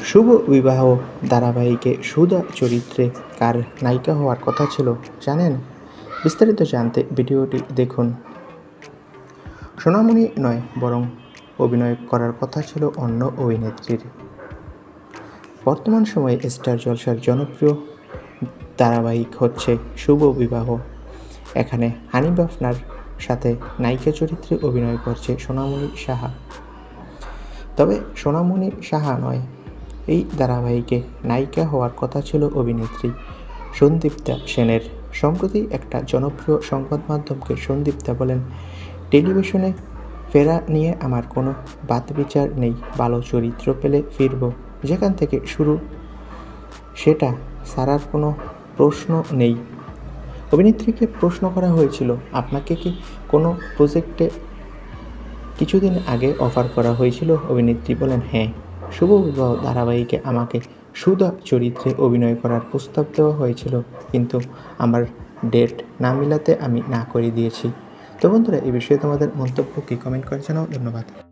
শুভ বিবাহ ধারাবাহিকে সুধা চরিত্রে কার নায়িকা হওয়ার কথা ছিল জানেন? বিস্তারিত জানতে ভিডিওটি দেখুন। সোনামণি নয়, বরং অভিনয় করার কথা ছিল অন্য অভিনেত্রীর। বর্তমান সময়ে স্টার জলসার জনপ্রিয় ধারাবাহিক হচ্ছে শুভ বিবাহ। এখানে হানিফ আফনার সাথে নায়িকা চরিত্রে অভিনয় করছে সোনামণি সাহা। তবে সোনামণি সাহা নয়, এই ধারাবাহিকে নায়িকা হওয়ার কথা ছিল অভিনেত্রী সন্দীপ্তা সেনের। সম্প্রতি একটা জনপ্রিয় সংবাদ মাধ্যমকে সন্দীপ্তা বলেন, টেলিভিশনে ফেরা নিয়ে আমার কোনো বাছবিচার নেই, ভালো চরিত্র পেলে ফিরব, যেখান থেকে শুরু সেটা ছাড়ার কোনো প্রশ্ন নেই। অভিনেত্রীকে প্রশ্ন করা হয়েছিল, আপনাকে কি কোনো প্রজেক্টে কিছুদিন আগে অফার করা হয়েছিল? অভিনেত্রী বলেন, হ্যাঁ, শুভ বিবাহ ধারাবাহিকে আমাকে সুধা চরিত্রে অভিনয় করার প্রস্তাব দেওয়া হয়েছিল, কিন্তু আমার ডেট না মিলাতে আমি না করে দিয়েছি। তো বন্ধুরা, এই বিষয়ে তোমাদের মন্তব্য কি কমেন্ট করে জানাও। ধন্যবাদ।